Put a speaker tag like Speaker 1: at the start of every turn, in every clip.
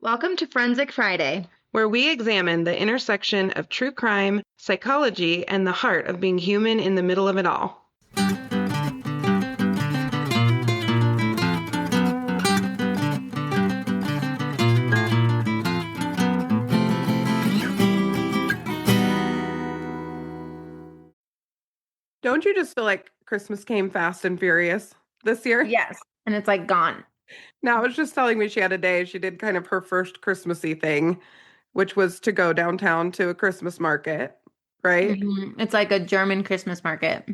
Speaker 1: Welcome to Forensic Friday.
Speaker 2: where we examine the intersection of true crime, psychology, and the heart of being human in the middle of it all. Don't you just feel like Christmas came fast and furious this year?
Speaker 1: Yes. And it's like gone.
Speaker 2: Now, I was just telling me she had a day. She did kind of her first Christmassy thing, which was to go downtown to a Christmas market, right?
Speaker 1: It's like a German Christmas market.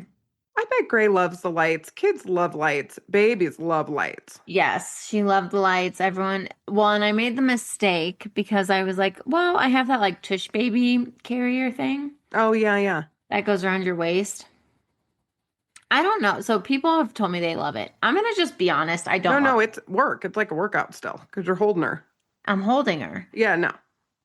Speaker 2: I bet Gray loves the lights. Kids love lights. Babies love lights.
Speaker 1: Yes, she loved the lights. Everyone, well, and I made the mistake because I was like, well, I have that like tush baby carrier thing
Speaker 2: Oh, yeah.
Speaker 1: that goes around your waist. I don't know. So people have told me they love it. I'm gonna just be honest. I don't love
Speaker 2: No,
Speaker 1: it.
Speaker 2: it's work. It's like a workout still because you're holding her.
Speaker 1: I'm holding her.
Speaker 2: Yeah, no.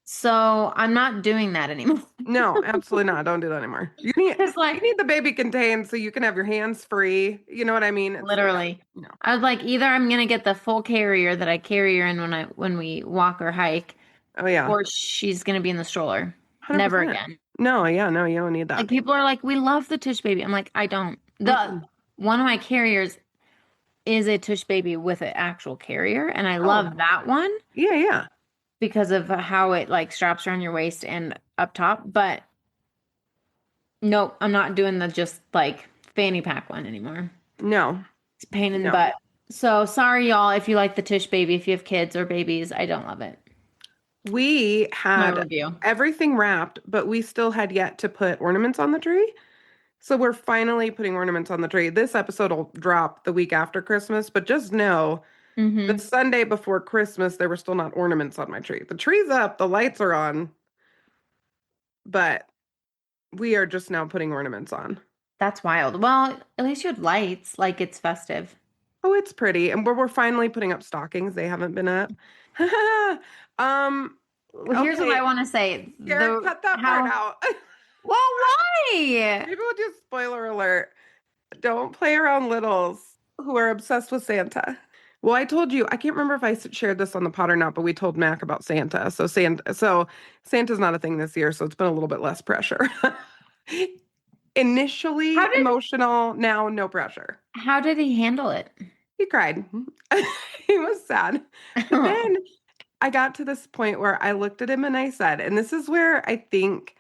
Speaker 1: So I'm not doing that anymore.
Speaker 2: No, absolutely not. Don't do that anymore. You need
Speaker 1: Because
Speaker 2: you
Speaker 1: like
Speaker 2: need the baby contained so you can have your hands free. You know what I mean?
Speaker 1: literally,
Speaker 2: No.
Speaker 1: I was like, either I'm gonna get the full carrier that I carry her in when we walk or hike,
Speaker 2: Oh yeah.
Speaker 1: or she's gonna be in the stroller. Never
Speaker 2: 100%.
Speaker 1: again.
Speaker 2: No, yeah, no, you don't need
Speaker 1: Like
Speaker 2: that.
Speaker 1: people are like, we love the tush baby. I'm like, I don't. The
Speaker 2: Mm-mm.
Speaker 1: one of my carriers is a tush baby with an actual carrier, and I
Speaker 2: Oh,
Speaker 1: love that one
Speaker 2: yeah.
Speaker 1: because of how it like straps around your waist and up top. But nope, I'm not doing the just like fanny pack one anymore.
Speaker 2: No,
Speaker 1: It's a pain in the
Speaker 2: no.
Speaker 1: butt. So sorry, y'all, if you like the tush baby, if you have kids or babies, I don't love it.
Speaker 2: We
Speaker 1: My
Speaker 2: had
Speaker 1: review.
Speaker 2: everything wrapped, but we still had yet to put ornaments on the tree. So we're finally putting ornaments on the tree. This episode will drop the week after Christmas, but just know the
Speaker 1: Mm-hmm.
Speaker 2: Sunday before Christmas, there were still not ornaments on my tree. The tree's up, the lights are on, but we are just now putting ornaments on.
Speaker 1: That's wild. Well, at least you had lights, like it's festive.
Speaker 2: Oh, it's pretty. And we're finally putting up stockings. They haven't been up. Um,
Speaker 1: Well, here's what I
Speaker 2: okay.
Speaker 1: want to say.
Speaker 2: Garrett,
Speaker 1: The
Speaker 2: cut that part
Speaker 1: how
Speaker 2: out.
Speaker 1: well, why?
Speaker 2: Maybe we'll do spoiler alert. Don't play around littles who are obsessed with Santa. Well, I told you, I can't remember if I shared this on the pod or not, but we told Mac about Santa. So Santa's not a thing this year, so it's been a little bit less pressure.
Speaker 1: How
Speaker 2: Initially
Speaker 1: did
Speaker 2: emotional, now no pressure.
Speaker 1: how did he handle it?
Speaker 2: He cried. He was sad. But then I got to this point where I looked at him and I said, and this is where I think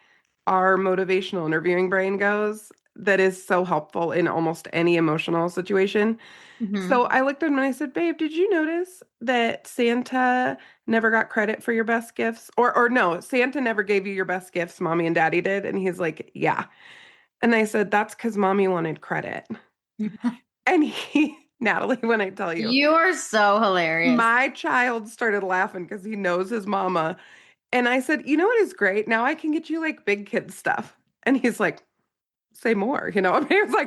Speaker 2: our motivational interviewing brain goes, that is so helpful in almost any emotional situation.
Speaker 1: Hmm.
Speaker 2: So I looked at him and I said, "Babe, did you notice that Santa never got credit for your best gifts? Or no, Santa never gave you your best gifts, Mommy and Daddy did." And he's like, "Yeah." And I said, "That's because Mommy wanted credit." And Natalie, when I tell you,
Speaker 1: You are so hilarious.
Speaker 2: my child started laughing because he knows his mama. And I said, "You know what is great? Now I can get you like big kid stuff." And he's like, "Say more," you know?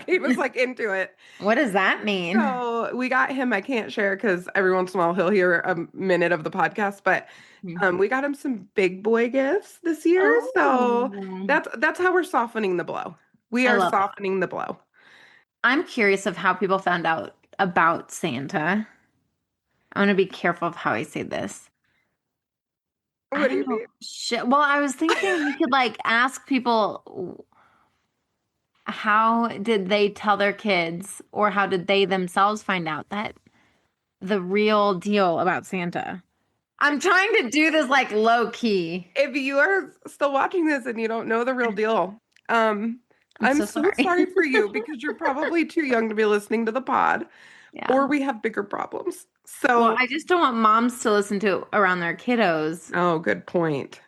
Speaker 2: He was like into it.
Speaker 1: What does that mean?
Speaker 2: So we got him, I can't share because every once in a while he'll hear a minute of the podcast, but we got him some big boy gifts this year. So
Speaker 1: Oh,
Speaker 2: that's how we're softening the blow. We
Speaker 1: I
Speaker 2: are
Speaker 1: love it.
Speaker 2: softening the blow.
Speaker 1: I'm curious of how people found out about Santa. I want to be careful of how I say this. I
Speaker 2: What do
Speaker 1: don't
Speaker 2: you
Speaker 1: know.
Speaker 2: mean?
Speaker 1: Shit. Well, I was thinking we could like ask people how did they tell their kids or how did they themselves find out that the real deal about Santa? I'm trying to do this like low key.
Speaker 2: If you are still watching this and you don't know the real deal, um,
Speaker 1: I'm
Speaker 2: I'm
Speaker 1: so
Speaker 2: so
Speaker 1: sorry.
Speaker 2: sorry for you because you're probably too young to be listening to the pod,
Speaker 1: Yeah.
Speaker 2: or we have bigger problems.
Speaker 1: Well,
Speaker 2: So,
Speaker 1: I just don't want moms to listen to around their kiddos,
Speaker 2: oh, good point.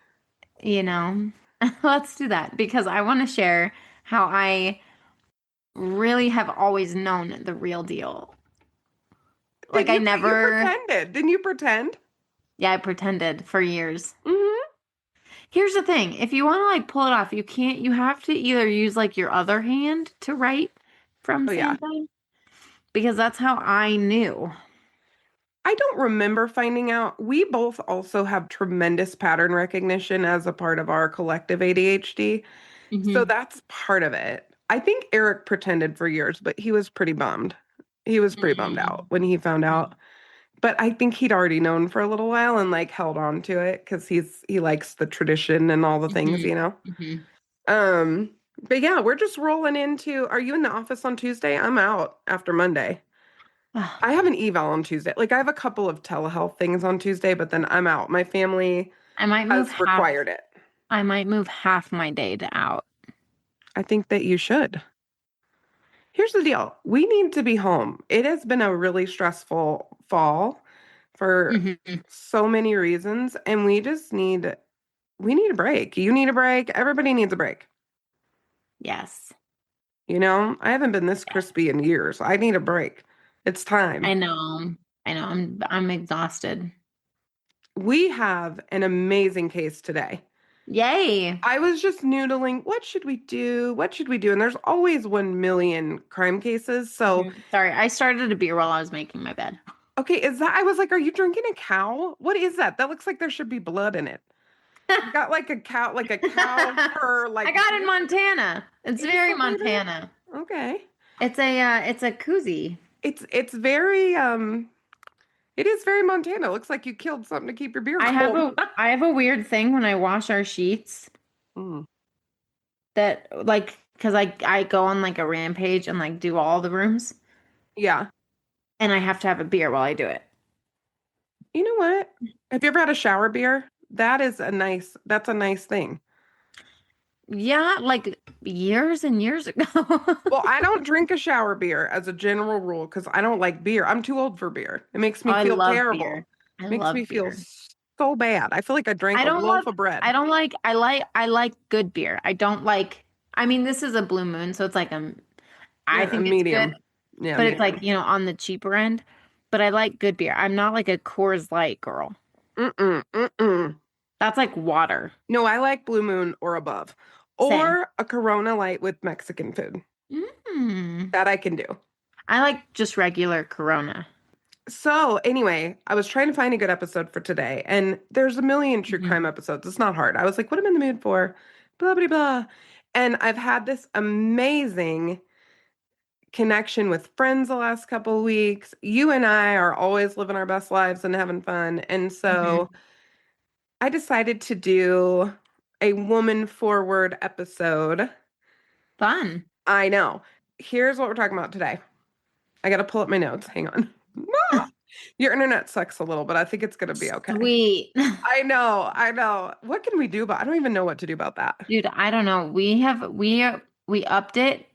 Speaker 1: you know. Let's do that because I want to share how I really have always known the real deal. Like
Speaker 2: Did
Speaker 1: I
Speaker 2: you? But you
Speaker 1: never,
Speaker 2: pretended. Didn't you pretend?
Speaker 1: yeah, I pretended for years.
Speaker 2: Hmm.
Speaker 1: Here's the thing. If you want to like pull it off, you have to either use like your other hand to write from
Speaker 2: Oh yeah.
Speaker 1: Santa because that's how I knew.
Speaker 2: I don't remember finding out. We both also have tremendous pattern recognition as a part of our collective ADHD. So
Speaker 1: Hmm.
Speaker 2: that's part of it. I think Eric pretended for years, but he was pretty bummed. He was pretty bummed out when he found out But I think he'd already known for a little while and like held on to it because he likes the tradition and all the things,
Speaker 1: Hmm.
Speaker 2: you know.
Speaker 1: Hmm.
Speaker 2: Um, but yeah, we're just rolling into. Are you in the office on Tuesday? I'm out after Monday. I have an eval on Tuesday. Like I have a couple of telehealth things on Tuesday, but then I'm out. My family
Speaker 1: I might move
Speaker 2: has
Speaker 1: half.
Speaker 2: required it.
Speaker 1: I might move half my day to out.
Speaker 2: I think that you should. Here's the deal. We need to be home. It has been a really stressful fall for
Speaker 1: Hmm.
Speaker 2: so many reasons, and we need a break. You need a break. Everybody needs a break.
Speaker 1: Yes.
Speaker 2: You know, I haven't been this
Speaker 1: Yes.
Speaker 2: crispy in years. I need a break. It's time.
Speaker 1: I know. I know. I'm exhausted.
Speaker 2: We have an amazing case today.
Speaker 1: Yay.
Speaker 2: I was just noodling, what should we do? What should we do? And there's always 1 million crime cases. So,
Speaker 1: Mhm. Sorry, I started a beer while I was making my bed.
Speaker 2: okay, I was like, are you drinking a cow? What is that? That looks like there should be blood in it. You got like a cow purr,
Speaker 1: I
Speaker 2: like
Speaker 1: got in
Speaker 2: beer.
Speaker 1: Montana. It's
Speaker 2: It is
Speaker 1: very
Speaker 2: so bourbon.
Speaker 1: Montana.
Speaker 2: Okay.
Speaker 1: It's a koozie.
Speaker 2: It's very it is very Montana. It looks like you killed something to keep your beer
Speaker 1: I have
Speaker 2: cold.
Speaker 1: a I have a weird thing when I wash our sheets
Speaker 2: Mm,
Speaker 1: that like because I go on like a rampage and like do all the rooms
Speaker 2: yeah.
Speaker 1: and I have to have a beer while I do it.
Speaker 2: You know what? Have you ever had a shower beer? That's a nice thing.
Speaker 1: Yeah, like years and years ago.
Speaker 2: Well, I don't drink a shower beer as a general rule because I don't like beer. I'm too old for beer. It makes
Speaker 1: Oh,
Speaker 2: me
Speaker 1: I
Speaker 2: feel
Speaker 1: love
Speaker 2: terrible.
Speaker 1: beer. I
Speaker 2: Makes me
Speaker 1: love
Speaker 2: feel
Speaker 1: beer.
Speaker 2: so bad. I feel like I drank
Speaker 1: I
Speaker 2: a
Speaker 1: don't
Speaker 2: loaf
Speaker 1: love
Speaker 2: of bread.
Speaker 1: I don't like I like good beer. I don't like I mean this is a Blue Moon, so it's like I
Speaker 2: Yeah, a
Speaker 1: think it's good,
Speaker 2: medium. Yeah,
Speaker 1: but it's like,
Speaker 2: medium.
Speaker 1: on the cheaper end. But I like good beer. I'm not like a Coors Light girl.
Speaker 2: Mm-mm, mm-mm.
Speaker 1: That's like water.
Speaker 2: No, I like Blue Moon or above.
Speaker 1: Same.
Speaker 2: Or a Corona Light with Mexican food.
Speaker 1: Mm.
Speaker 2: That I can do.
Speaker 1: I like just regular Corona.
Speaker 2: So, anyway, I was trying to find a good episode for today, and there's a million true
Speaker 1: Mhm.
Speaker 2: crime episodes. It's not hard. I was like, what am I in the mood for? Blah, blah, blah. And I've had this amazing connection with friends the last couple of weeks. You and I are always living our best lives and having fun. And so
Speaker 1: Mhm.
Speaker 2: I decided to do a woman forward episode.
Speaker 1: Fun.
Speaker 2: I know. Here's what we're talking about today. I got to pull up my notes. Hang on. Your internet sucks a little, but I think it's going to be okay.
Speaker 1: Sweet.
Speaker 2: I know. I know. What can we do about? I don't even know what to do about that.
Speaker 1: Dude, I don't know. We upped it.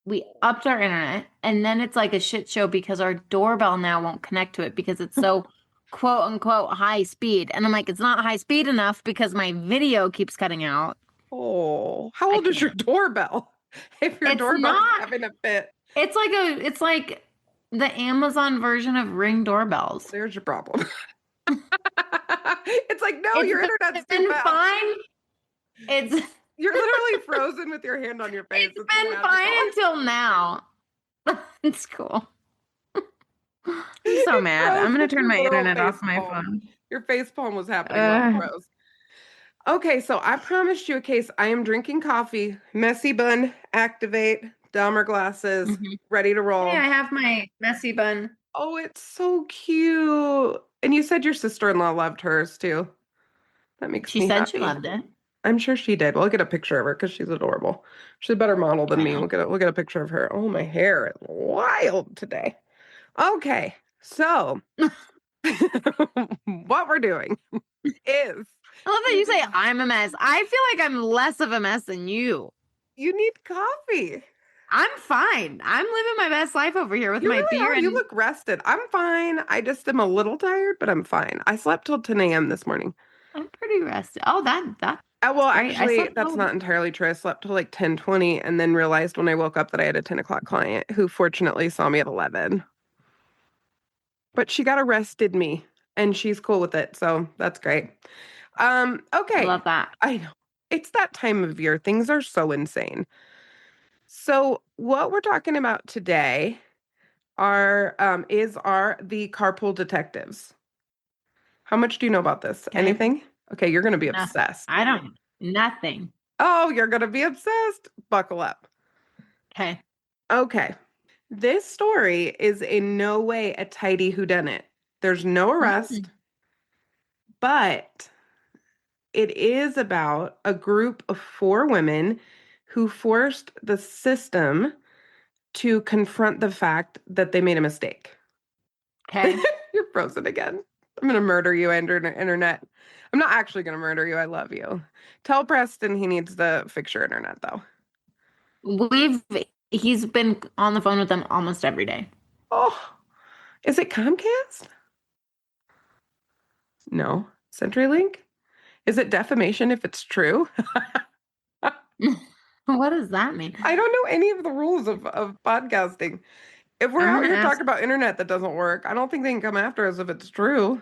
Speaker 1: We upped our internet and then it's like a shit show because our doorbell now won't connect to it because it's so quote unquote high speed. And I'm like, it's not high speed enough because my video keeps cutting out.
Speaker 2: Oh, how
Speaker 1: I
Speaker 2: old is your
Speaker 1: can't.
Speaker 2: doorbell? If your
Speaker 1: It's
Speaker 2: doorbell's
Speaker 1: not.
Speaker 2: having a fit,
Speaker 1: It's like the Amazon version of Ring doorbells.
Speaker 2: there's your problem. It's like, no,
Speaker 1: It's
Speaker 2: your internet's too
Speaker 1: been
Speaker 2: fast.
Speaker 1: fine. It's
Speaker 2: You're literally frozen with your hand on your face.
Speaker 1: it's
Speaker 2: It's
Speaker 1: been fine
Speaker 2: magical.
Speaker 1: until now. It's cool. I'm so
Speaker 2: It
Speaker 1: mad.
Speaker 2: froze
Speaker 1: I'm gonna
Speaker 2: with
Speaker 1: turn
Speaker 2: your
Speaker 1: my
Speaker 2: literal
Speaker 1: internet
Speaker 2: face
Speaker 1: off my
Speaker 2: palm.
Speaker 1: phone.
Speaker 2: Your face palm was happening while it
Speaker 1: Uh,
Speaker 2: froze. Okay, so I promised you a case. I am drinking coffee, messy bun, activate, Dahmer glasses,
Speaker 1: mhm.
Speaker 2: ready to
Speaker 1: Hey, I
Speaker 2: roll.
Speaker 1: have my messy bun.
Speaker 2: Oh, it's so cute. And you said your sister-in-law loved hers too. That makes
Speaker 1: She
Speaker 2: me
Speaker 1: said she
Speaker 2: happy.
Speaker 1: loved it.
Speaker 2: I'm sure she did. We'll get a picture of her because she's adorable. She's a better model than
Speaker 1: I
Speaker 2: me.
Speaker 1: know.
Speaker 2: We'll get a picture of her. Oh, my hair is wild today. Okay, so what we're doing is
Speaker 1: I love that you say
Speaker 2: using
Speaker 1: I'm a mess. I feel like I'm less of a mess than you.
Speaker 2: you need coffee.
Speaker 1: I'm fine. I'm living my best life over here with
Speaker 2: You
Speaker 1: my
Speaker 2: really
Speaker 1: beer
Speaker 2: are. You
Speaker 1: and
Speaker 2: look rested. I'm fine. I just am a little tired, but I'm fine. I slept till 10 a.m. this morning.
Speaker 1: I'm pretty rested. Oh, that's
Speaker 2: Well,
Speaker 1: great. I
Speaker 2: actually,
Speaker 1: slept
Speaker 2: that's
Speaker 1: well.
Speaker 2: not entirely true. I slept till like 10:20 and then realized when I woke up that I had a 10 o'clock client who fortunately saw me at 11. But she got arrested me and she's cool with it. So that's great.
Speaker 1: I
Speaker 2: Okay.
Speaker 1: love that.
Speaker 2: I know. It's that time of year. Things are so insane. So what we're talking about today are the Carpool Detectives. How much do you know about this?
Speaker 1: Okay.
Speaker 2: Anything? Okay, you're gonna be
Speaker 1: Nothing.
Speaker 2: obsessed.
Speaker 1: I don't nothing.
Speaker 2: Oh, you're gonna be obsessed. Buckle up.
Speaker 1: Okay.
Speaker 2: Okay. This story is in no way a tidy whodunit. There's no arrest,
Speaker 1: Mm.
Speaker 2: but it is about a group of 4 women who forced the system to confront the fact that they made a mistake.
Speaker 1: Okay.
Speaker 2: You're frozen again. I'm gonna murder you, internet. I'm not actually gonna murder you. I love you. Tell Preston he needs to fix your internet, though.
Speaker 1: We've he's been on the phone with them almost every day.
Speaker 2: Oh, is it Comcast? No. CenturyLink? Is it defamation if it's true?
Speaker 1: What does that mean?
Speaker 2: I don't know any of the rules of podcasting. If we're
Speaker 1: I'm
Speaker 2: out
Speaker 1: gonna
Speaker 2: here
Speaker 1: ask
Speaker 2: talking about internet that doesn't work, I don't think they can come after us if it's true.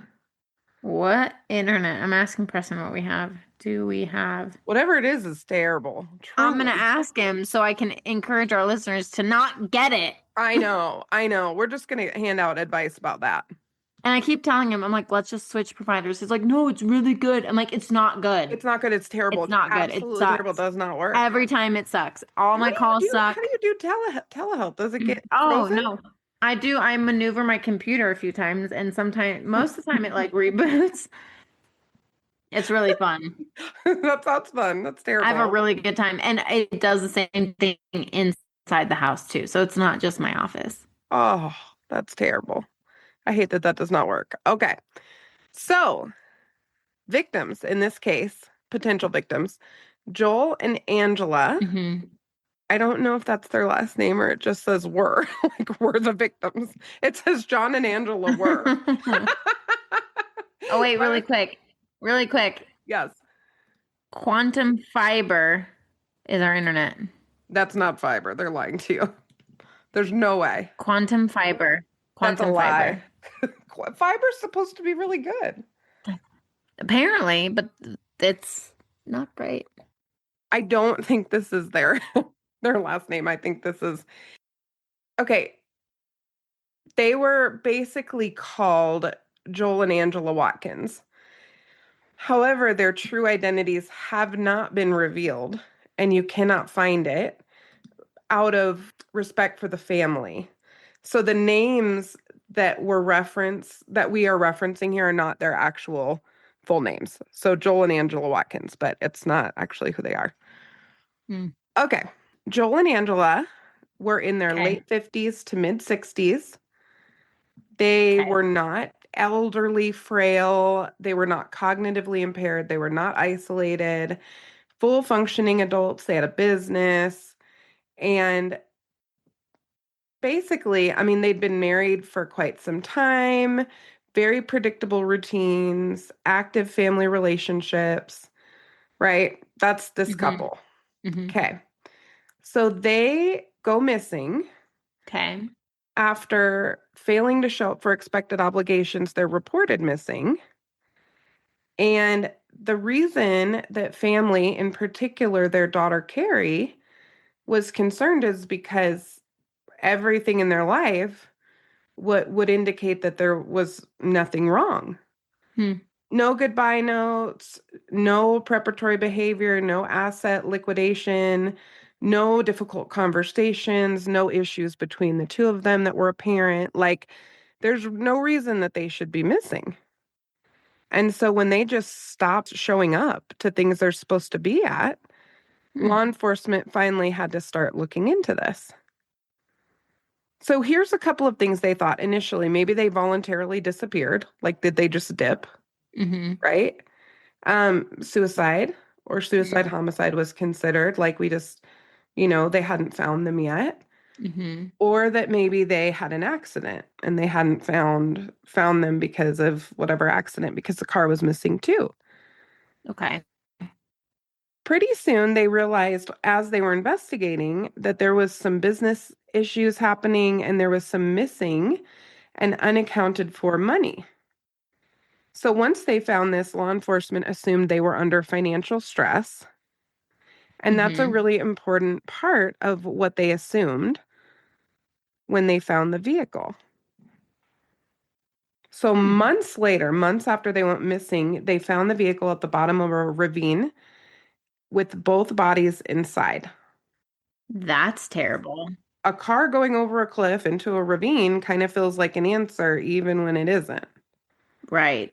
Speaker 1: what internet? I'm asking Preston what we have. Do we have?
Speaker 2: Whatever it is terrible.
Speaker 1: I'm gonna
Speaker 2: Truly.
Speaker 1: ask him so I can encourage our listeners to not get it.
Speaker 2: I know. I know. We're just gonna hand out advice about that.
Speaker 1: And I keep telling him, I'm like, let's just switch providers. He's like, no, it's really good. I'm like, it's not good.
Speaker 2: It's not good. It's terrible.
Speaker 1: It's
Speaker 2: It's
Speaker 1: not good. It
Speaker 2: absolutely terrible. It
Speaker 1: sucks.
Speaker 2: does not work.
Speaker 1: Every time it sucks. All my calls
Speaker 2: How do
Speaker 1: suck.
Speaker 2: you do telehealth? Does it get
Speaker 1: Oh
Speaker 2: frozen?
Speaker 1: no. I do. I maneuver my computer a few times and sometimes most of the time it like reboots. It's really fun.
Speaker 2: That sounds fun. That's
Speaker 1: I have a
Speaker 2: terrible.
Speaker 1: really good time and it does the same thing inside the house too. So it's not just my office.
Speaker 2: Oh, that's terrible. I hate that that does not work. Okay. So, victims in this case, potential victims, Joel and Angela.
Speaker 1: Hmm.
Speaker 2: I don't know if that's their last name or it just says were, like we're the victims. It says John and Angela were.
Speaker 1: Oh wait, really
Speaker 2: But
Speaker 1: quick. Really quick.
Speaker 2: yes,
Speaker 1: Quantum fiber is our internet.
Speaker 2: that's not fiber. They're lying to you. There's no way.
Speaker 1: Quantum fiber.
Speaker 2: That's a
Speaker 1: Quantum
Speaker 2: lie.
Speaker 1: fiber.
Speaker 2: Fiber's supposed to be really good.
Speaker 1: Apparently, but it's not great.
Speaker 2: I don't think this is their last name. I think this is okay. They were basically called Joel and Angela Watkins. However, their true identities have not been revealed, and you cannot find it out of respect for the family. So the names that we are referencing here are not their actual full names. So Joel and Angela Watkins, but it's not actually who they are.
Speaker 1: Hmm.
Speaker 2: Okay. Joel and Angela were in their
Speaker 1: Okay.
Speaker 2: late 50s to mid 60s. They
Speaker 1: Okay.
Speaker 2: were not elderly, frail. They were not cognitively impaired. They were not isolated, full functioning adults. They had a business. And basically, I mean, they'd been married for quite some time, very predictable routines, active family relationships, right? That's this
Speaker 1: Hmm.
Speaker 2: couple.
Speaker 1: Hmm.
Speaker 2: Okay. So they go missing
Speaker 1: Okay.
Speaker 2: after failing to show up for expected obligations. They're reported missing. And the reason that family, in particular their daughter Carrie, was concerned is because everything in their life what would indicate that there was nothing wrong.
Speaker 1: Hmm.
Speaker 2: No goodbye notes, no preparatory behavior, no asset liquidation, no difficult conversations, no issues between the two of them that were apparent. Like, there's no reason that they should be missing. And so when they just stopped showing up to things they're supposed to be at,
Speaker 1: Hmm.
Speaker 2: law enforcement finally had to start looking into this. So here's a couple of things they thought initially. Maybe they voluntarily disappeared. Like, did they just dip?
Speaker 1: Hmm.
Speaker 2: Right? Suicide or suicide homicide was considered. Like, we just, they hadn't found them yet.
Speaker 1: Hmm.
Speaker 2: Or that maybe they had an accident and they hadn't found them because of whatever accident, because the car was missing too.
Speaker 1: Okay.
Speaker 2: Pretty soon they realized as they were investigating that there was some business issues happening and there was some missing and unaccounted for money. So once they found this, law enforcement assumed they were under financial stress. And that's a
Speaker 1: Hmm.
Speaker 2: really important part of what they assumed when they found the vehicle. So
Speaker 1: Hmm.
Speaker 2: months later, months after they went missing, they found the vehicle at the bottom of a ravine with both bodies inside.
Speaker 1: That's terrible.
Speaker 2: A car going over a cliff into a ravine kind of feels like an answer, even when it isn't.
Speaker 1: Right.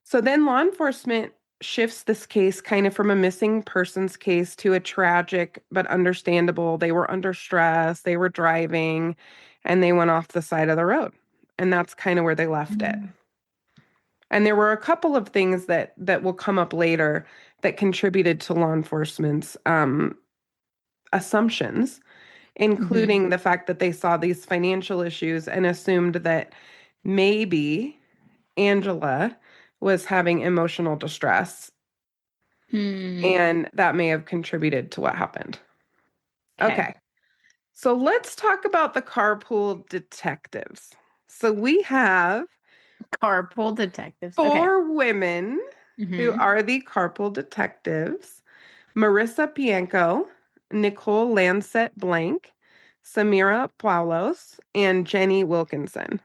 Speaker 2: So then law enforcement shifts this case kind of from a missing persons case to a tragic but understandable. They were under stress, they were driving, and they went off the side of the road. And that's kind of where they left it.
Speaker 1: Mm.
Speaker 2: And there were a couple of things that will come up later that contributed to law enforcement's assumptions,
Speaker 1: Mhm.
Speaker 2: including the fact that they saw these financial issues and assumed that maybe Angela was having emotional distress,
Speaker 1: Hmm.
Speaker 2: and that may have contributed to what happened.
Speaker 1: Okay.
Speaker 2: Okay, so let's talk about the carpool detectives. So we have
Speaker 1: Carpool Detectives. Okay.
Speaker 2: four women who
Speaker 1: Hmm.
Speaker 2: are the carpool detectives: Marissa Pienko, Nicole Lancet Blank, Samira Paulos, and Jenny Wilkinson.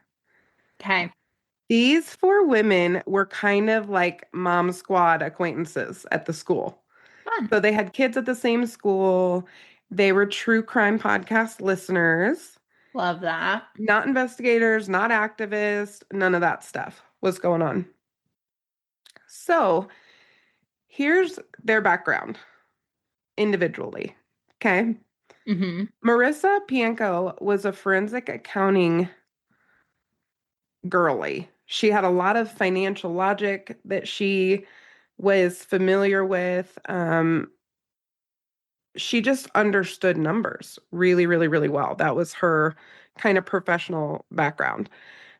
Speaker 1: Okay.
Speaker 2: These four women were kind of like mom squad acquaintances at the school.
Speaker 1: Fun.
Speaker 2: So they had kids at the same school. They were true crime podcast listeners,
Speaker 1: Love that.
Speaker 2: not investigators, not activists, none of that stuff was going on. So here's their background individually. Okay.
Speaker 1: Hmm.
Speaker 2: Marissa Pienko was a forensic accounting girly. She had a lot of financial logic that she was familiar with. She just understood numbers really, really, really well. That was her kind of professional background.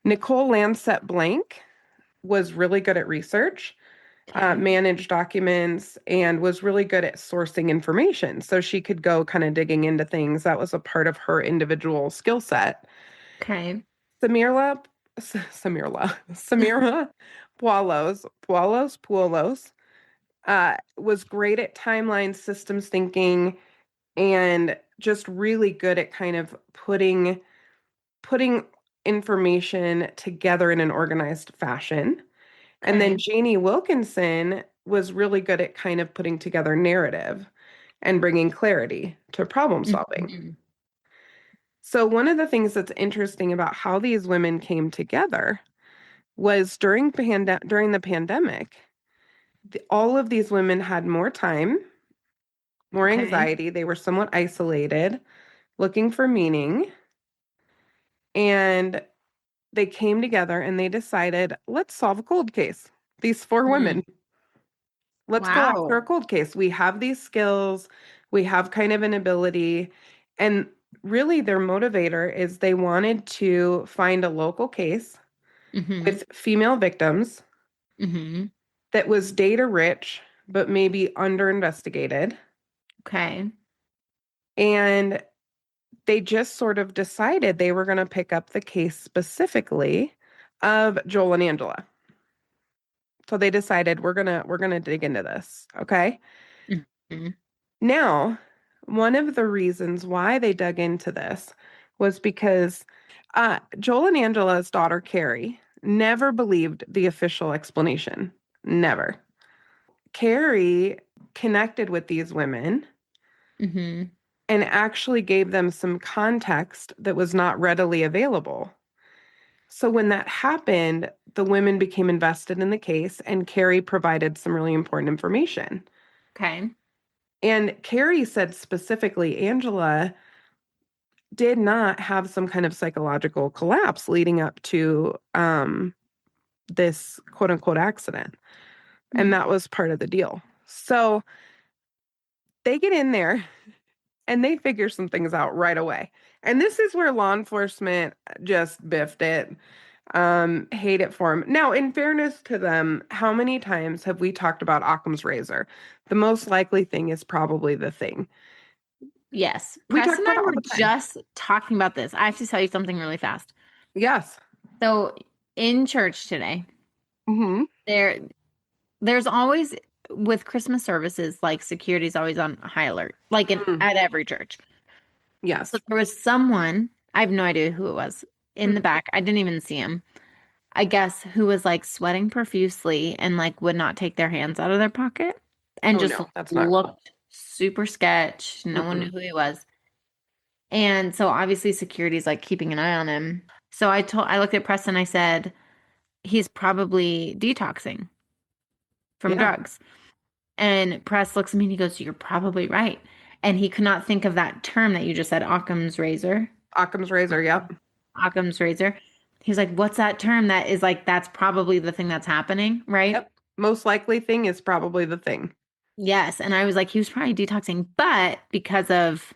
Speaker 2: Nicole Lancet Blank was really good at research,
Speaker 1: Okay.
Speaker 2: managed documents, and was really good at sourcing information. So she could go kind of digging into things. That was a part of her individual skill set.
Speaker 1: Okay.
Speaker 2: Samirla, Samira Pualos, was great at timeline systems thinking and just really good at kind of putting information together in an organized fashion. And then
Speaker 1: Okay.
Speaker 2: Janie Wilkinson was really good at kind of putting together narrative and bringing clarity to problem solving.
Speaker 1: Mhm.
Speaker 2: So one of the things that's interesting about how these women came together was during the pandemic, all of these women had more time, more
Speaker 1: Okay.
Speaker 2: anxiety. They were somewhat isolated, looking for meaning, and they came together and they decided, let's solve a cold case. These four
Speaker 1: Hmm.
Speaker 2: women, let's go after a
Speaker 1: Wow.
Speaker 2: cold case. We have these skills, we have kind of an ability, and really their motivator is they wanted to find a local case
Speaker 1: Hmm.
Speaker 2: with female victims
Speaker 1: Hmm.
Speaker 2: that was data rich, but maybe under investigated.
Speaker 1: Okay.
Speaker 2: And they just sort of decided they were going to pick up the case specifically of Joel and Angela. So they decided we're going to dig into this, okay?
Speaker 1: Hmm.
Speaker 2: Now, one of the reasons why they dug into this was because Joel and Angela's daughter Carrie never believed the official explanation. Never. Carrie connected with these women
Speaker 1: Hmm.
Speaker 2: and actually gave them some context that was not readily available. So when that happened, the women became invested in the case, and Carrie provided some really important information.
Speaker 1: Okay.
Speaker 2: And Carrie said specifically, Angela did not have some kind of psychological collapse leading up to this quote unquote accident. And
Speaker 1: Mm.
Speaker 2: that was part of the deal. So they get in there and they figure some things out right away. And this is where law enforcement just biffed it. Hate it for them. Now, in fairness to them, how many times have we talked about Occam's razor? The most likely thing is probably the thing.
Speaker 1: Yes.
Speaker 2: We
Speaker 1: Press
Speaker 2: talk
Speaker 1: and
Speaker 2: about
Speaker 1: I
Speaker 2: it all
Speaker 1: were
Speaker 2: the time.
Speaker 1: just talking about this. I have to tell you something really fast.
Speaker 2: Yes.
Speaker 1: So in church today,
Speaker 2: Mm-hmm.
Speaker 1: there there's always with Christmas services, like security's always on high alert, like
Speaker 2: Mm.
Speaker 1: at every church. So
Speaker 2: Yes.
Speaker 1: there was someone, I have no idea who it was, in the back. I didn't even see him. I guess who was like sweating profusely and like would not take their hands out of their pocket and
Speaker 2: Oh
Speaker 1: just
Speaker 2: no, that's not cool.
Speaker 1: looked super sketch. No one knew
Speaker 2: Mm-mm.
Speaker 1: who he was. And so obviously security's like keeping an eye on him. So I looked at Preston, I said, he's probably detoxing from
Speaker 2: Yeah.
Speaker 1: drugs. And Press looks at me and he goes, "You're probably right." And he could not think of that term that you just said, Occam's razor.
Speaker 2: Occam's razor. Yep.
Speaker 1: Occam's razor. He was like, "What's that term that is like, that's probably the thing that's happening, right?"
Speaker 2: Yep. Most likely thing is probably the thing.
Speaker 1: Yes. And I was like, he was probably detoxing, but because of,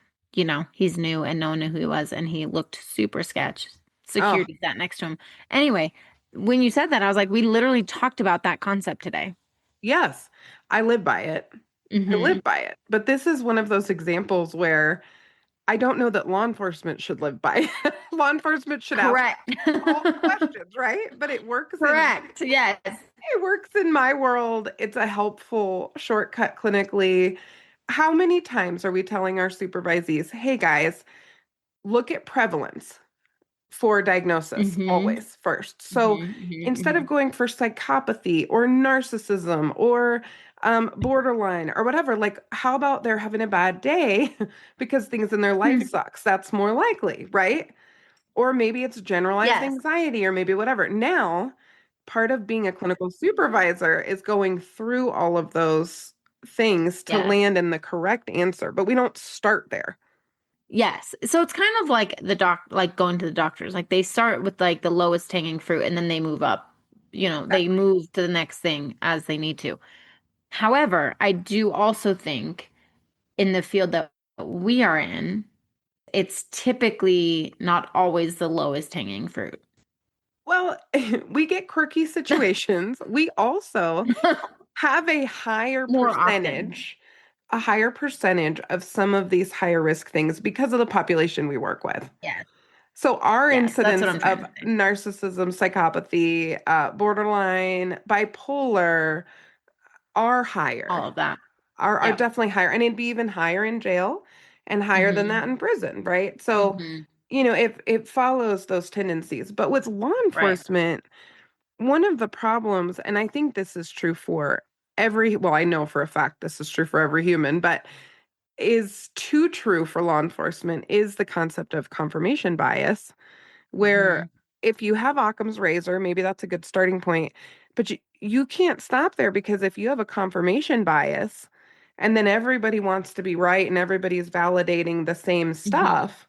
Speaker 1: he's new and no one knew who he was and he looked super sketch.
Speaker 2: Oh,
Speaker 1: Security sat next to him. Anyway, when you said that, I was like, we literally talked about that concept today.
Speaker 2: yes. I live by it. I
Speaker 1: Hmm.
Speaker 2: live by it. But this is one of those examples where I don't know that law enforcement should live by it. Law enforcement should ask
Speaker 1: Correct.
Speaker 2: all the questions, right? But
Speaker 1: Correct. Yes.
Speaker 2: it works in my world. It's a helpful shortcut clinically. How many times are we telling our supervisees, hey guys, look at prevalence for diagnosis
Speaker 1: Hmm.
Speaker 2: always first. So
Speaker 1: Hmm. Hmm.
Speaker 2: instead
Speaker 1: Hmm.
Speaker 2: of going for psychopathy or narcissism or borderline or whatever, like how about they're having a bad day because things in their life sucks? That's more likely, right? Or maybe it's generalized
Speaker 1: Yes.
Speaker 2: anxiety or maybe whatever. Now, part of being a clinical supervisor is going through all of those things to
Speaker 1: Yes.
Speaker 2: land in the correct answer, but we don't start there.
Speaker 1: Yes. So it's kind of like like going to the doctors. Like they start with like the lowest hanging fruit and then they move up. They
Speaker 2: Exactly.
Speaker 1: move to the next thing as they need to. However, I do also think in the field that we are in, it's typically not always the lowest hanging fruit.
Speaker 2: Well, we get quirky situations. We also have
Speaker 1: More often.
Speaker 2: a higher percentage of some of these higher risk things because of the population we work with.
Speaker 1: Yes.
Speaker 2: So our
Speaker 1: Yes. That's what
Speaker 2: incidence
Speaker 1: I'm trying
Speaker 2: of
Speaker 1: to say.
Speaker 2: narcissism, psychopathy, borderline, bipolar are higher,
Speaker 1: All of that.
Speaker 2: are
Speaker 1: Yep.
Speaker 2: definitely higher. And it'd be even higher in jail and higher than that
Speaker 1: Hmm.
Speaker 2: in prison, right? So,
Speaker 1: Hmm.
Speaker 2: if it follows those tendencies. But with law
Speaker 1: Right.
Speaker 2: enforcement, one of the problems, and I think this is true for well, I know for a fact this is true for every human, but is too true for law enforcement is the concept of confirmation bias, where
Speaker 1: Hmm.
Speaker 2: if you have Occam's razor, maybe that's a good starting point, but you can't stop there because if you have a confirmation bias and then everybody wants to be right and everybody's validating the same
Speaker 1: Hmm.
Speaker 2: stuff,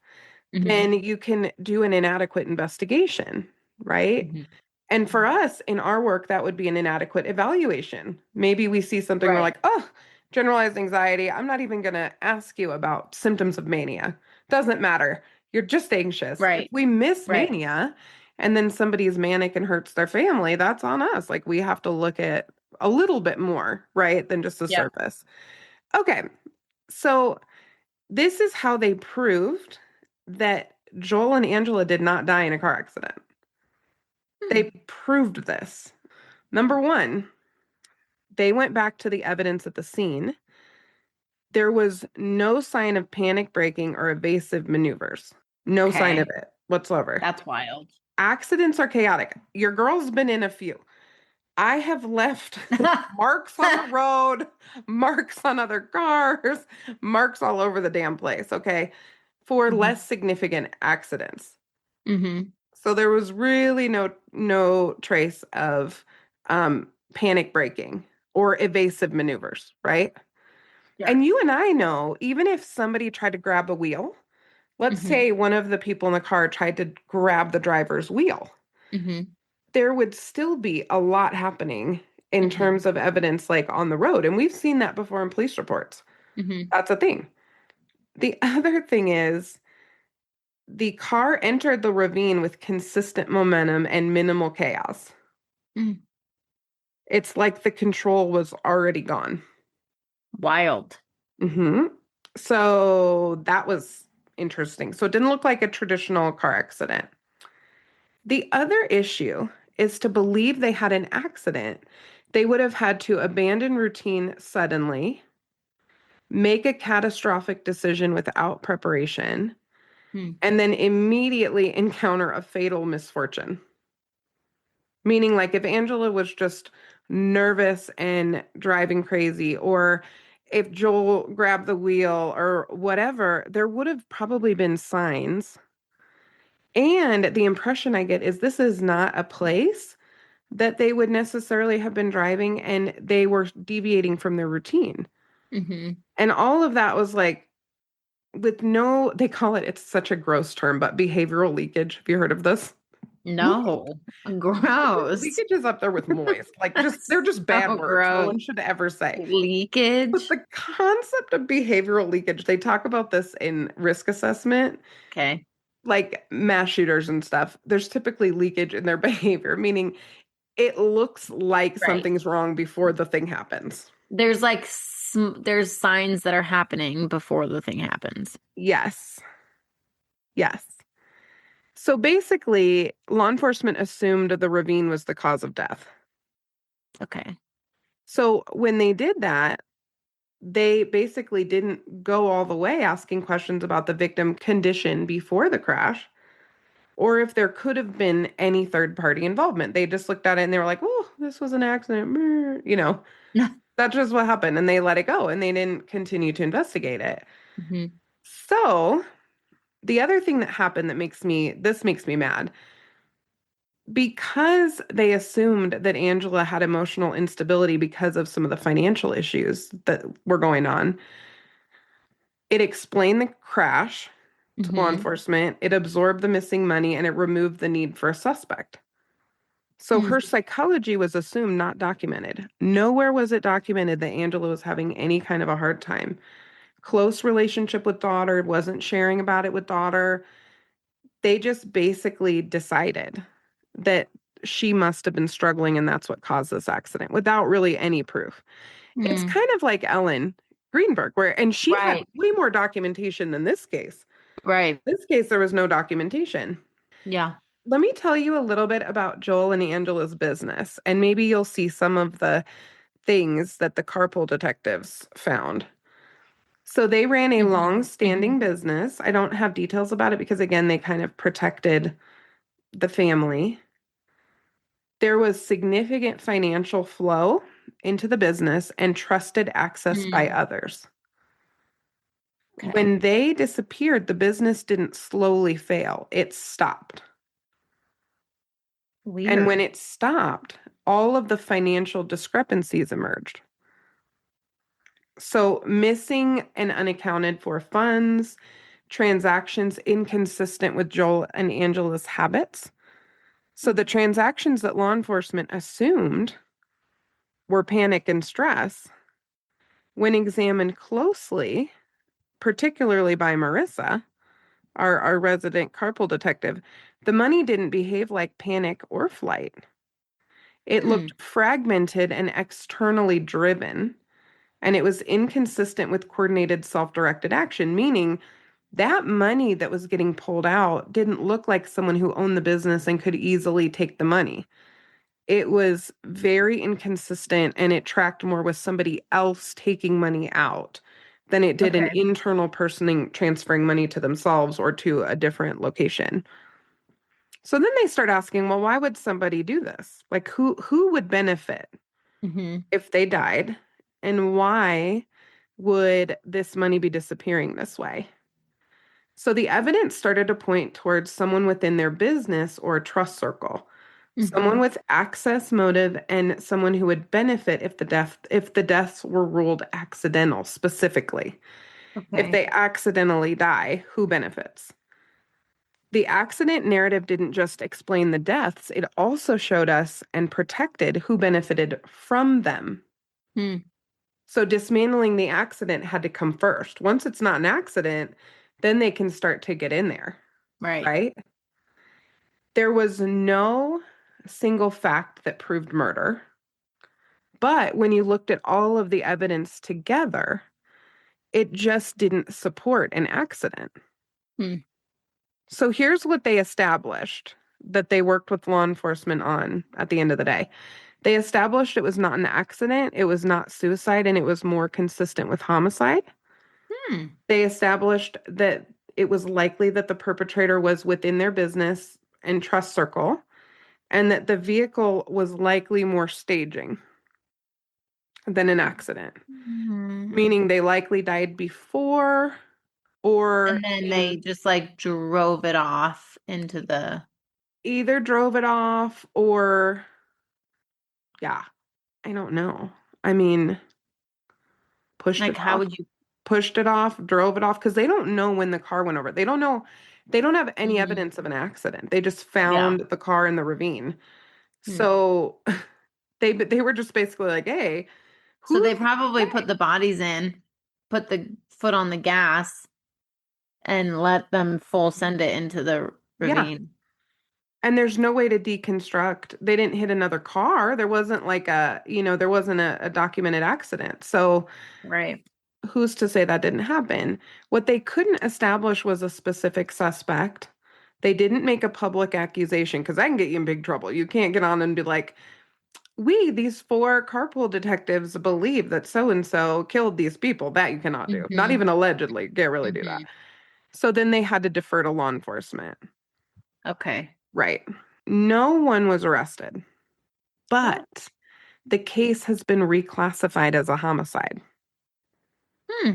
Speaker 1: Hmm.
Speaker 2: then you can do an inadequate investigation, right?
Speaker 1: Hmm.
Speaker 2: And for us in our work, that would be an inadequate evaluation. Maybe we see something, we're
Speaker 1: Right.
Speaker 2: like, oh, generalized anxiety. I'm not even going to ask you about symptoms of mania. Doesn't matter. You're just anxious. If
Speaker 1: Right.
Speaker 2: we miss
Speaker 1: Right.
Speaker 2: mania and then somebody's manic and hurts their family, that's on us. Like we have to look at a little bit more, right, than just the
Speaker 1: Yep.
Speaker 2: surface. Okay. So this is how they proved that Joel and Angela did not die in a car accident.
Speaker 1: Hmm.
Speaker 2: They proved this. Number one, they went back to the evidence at the scene. There was no sign of panic braking or evasive maneuvers. No sign of
Speaker 1: Okay.
Speaker 2: it whatsoever.
Speaker 1: That's wild.
Speaker 2: Accidents are chaotic. Your girl's been in a few. I have left marks on the road, marks on other cars, marks all over the damn place, okay, for
Speaker 1: Hmm.
Speaker 2: less significant accidents.
Speaker 1: Hmm.
Speaker 2: So there was really no trace of panic braking or evasive maneuvers, right?
Speaker 1: Sure.
Speaker 2: And you and I know, even if somebody tried to grab a wheel, let's
Speaker 1: Hmm.
Speaker 2: say one of the people in the car tried to grab the driver's wheel,
Speaker 1: Hmm.
Speaker 2: there would still be a lot happening in
Speaker 1: Hmm.
Speaker 2: terms of evidence like on the road. And we've seen that before in police reports.
Speaker 1: Hmm.
Speaker 2: That's a thing. The other thing is the car entered the ravine with consistent momentum and minimal chaos.
Speaker 1: Hmm.
Speaker 2: It's like the control was already gone.
Speaker 1: Wild.
Speaker 2: Hmm. So that was interesting. So it didn't look like a traditional car accident. The other issue is to believe they had an accident, they would have had to abandon routine suddenly, make a catastrophic decision without preparation,
Speaker 1: Hmm.
Speaker 2: and then immediately encounter a fatal misfortune. Meaning, like if Angela was just nervous and driving crazy, or if Joel grabbed the wheel or whatever, there would have probably been signs. And the impression I get is this is not a place that they would necessarily have been driving and they were deviating from their routine.
Speaker 1: Mm-hmm.
Speaker 2: And all of that was like, with no, they call it, it's such a gross term, but behavioral leakage. Have you heard of this?
Speaker 1: No. Gross.
Speaker 2: Leakage is up there with moist. Like
Speaker 1: That's
Speaker 2: they're just bad
Speaker 1: so
Speaker 2: words. No
Speaker 1: gross.
Speaker 2: one should ever say. But
Speaker 1: Leakage.
Speaker 2: the concept of behavioral leakage, they talk about this in risk assessment,
Speaker 1: Okay.
Speaker 2: like mass shooters and stuff. There's typically leakage in their behavior, meaning it looks like
Speaker 1: Right.
Speaker 2: something's wrong before the thing happens.
Speaker 1: There's like there's signs that are happening before the thing happens.
Speaker 2: Yes. Yes. So basically, law enforcement assumed the ravine was the cause of death.
Speaker 1: Okay.
Speaker 2: So when they did that, they basically didn't go all the way asking questions about the victim condition before the crash or if there could have been any third party involvement. They just looked at it and they were like, oh, this was an accident. That's just what happened. And they let it go and they didn't continue to investigate it.
Speaker 1: Hmm.
Speaker 2: So the other thing that happened that this makes me mad because they assumed that Angela had emotional instability because of some of the financial issues that were going on. It explained the crash to law
Speaker 1: Hmm.
Speaker 2: enforcement, it absorbed the missing money, and it removed the need for a suspect. So
Speaker 1: Hmm.
Speaker 2: her psychology was assumed, not documented. Nowhere was it documented that Angela was having any kind of a hard time. Close relationship with daughter, wasn't sharing about it with daughter. They just basically decided that she must have been struggling and that's what caused this accident without really any proof. It's
Speaker 1: Hmm.
Speaker 2: kind of like Ellen Greenberg, and she had
Speaker 1: Right.
Speaker 2: way more documentation than this case.
Speaker 1: Right.
Speaker 2: This case, there was no documentation.
Speaker 1: Yeah.
Speaker 2: Let me tell you a little bit about Joel and Angela's business, and maybe you'll see some of the things that the Carpool Detectives found. So they ran a
Speaker 1: Hmm.
Speaker 2: long-standing business. I don't have details about it because, again, they kind of protected the family. There was significant financial flow into the business and trusted access by
Speaker 1: Hmm.
Speaker 2: others.
Speaker 1: Okay.
Speaker 2: When they disappeared, the business didn't slowly fail, it stopped. And when
Speaker 1: Weird.
Speaker 2: it stopped, all of the financial discrepancies emerged. So, missing and unaccounted for funds, transactions inconsistent with Joel and Angela's habits. So, the transactions that law enforcement assumed were panic and stress, when examined closely, particularly by Marissa, our resident carpool detective, the money didn't behave like panic or flight. It
Speaker 1: Hmm.
Speaker 2: looked fragmented and externally driven, and it was inconsistent with coordinated self directed action, meaning that money that was getting pulled out didn't look like someone who owned the business and could easily take the money. It was very inconsistent and it tracked more with somebody else taking money out than it did an
Speaker 1: Okay.
Speaker 2: internal person transferring money to themselves or to a different location. So then they start asking, well, why would somebody do this? Like who would benefit
Speaker 1: Hmm.
Speaker 2: if they died? And why would this money be disappearing this way? So the evidence started to point towards someone within their business or trust circle, someone
Speaker 1: Hmm.
Speaker 2: with access motive and someone who would benefit if the deaths were ruled accidental specifically. If
Speaker 1: Okay.
Speaker 2: they accidentally die, who benefits? The accident narrative didn't just explain the deaths, it also showed us and protected who benefited from them.
Speaker 1: Hmm.
Speaker 2: So dismantling the accident had to come first. Once it's not an accident, then they can start to get in there,
Speaker 1: Right.
Speaker 2: right? There was no single fact that proved murder. But when you looked at all of the evidence together, it just didn't support an accident.
Speaker 1: Hmm.
Speaker 2: So here's what they established that they worked with law enforcement on at the end of the day. They established it was not an accident, it was not suicide, and it was more consistent with homicide.
Speaker 1: Hmm.
Speaker 2: They established that it was likely that the perpetrator was within their business and trust circle, and that the vehicle was likely more staging than an accident,
Speaker 1: Hmm.
Speaker 2: meaning they likely died before or
Speaker 1: And then they
Speaker 2: in
Speaker 1: just like drove it off into the.
Speaker 2: either drove it off or Yeah, I don't know. I mean, pushed
Speaker 1: Like,
Speaker 2: it
Speaker 1: how
Speaker 2: off,
Speaker 1: would you?
Speaker 2: pushed it off, drove it off because they don't know when the car went over. They don't know, they don't have any
Speaker 1: Mhm.
Speaker 2: evidence of an accident. They just
Speaker 1: Yeah.
Speaker 2: found the car in the ravine.
Speaker 1: Hmm.
Speaker 2: So they were just basically like, "Hey,
Speaker 1: So
Speaker 2: who's
Speaker 1: they
Speaker 2: to
Speaker 1: probably put
Speaker 2: say?"
Speaker 1: the bodies in, put the foot on the gas, and let them full send it into the
Speaker 2: Yeah.
Speaker 1: ravine.
Speaker 2: And there's no way to deconstruct. They didn't hit another car. There wasn't like there wasn't a documented accident. So
Speaker 1: Right.
Speaker 2: who's to say that didn't happen? What they couldn't establish was a specific suspect. They didn't make a public accusation because that can get you in big trouble. You can't get on and be like, we, these four carpool detectives, believe that so and so killed these people. That you cannot do. Not
Speaker 1: Hmm.
Speaker 2: even allegedly. Can't really do that.
Speaker 1: Hmm.
Speaker 2: So then they had to defer to law enforcement.
Speaker 1: Okay.
Speaker 2: Right. No one was arrested,
Speaker 1: Oh.
Speaker 2: but the case has been reclassified as a homicide,
Speaker 1: Hmm.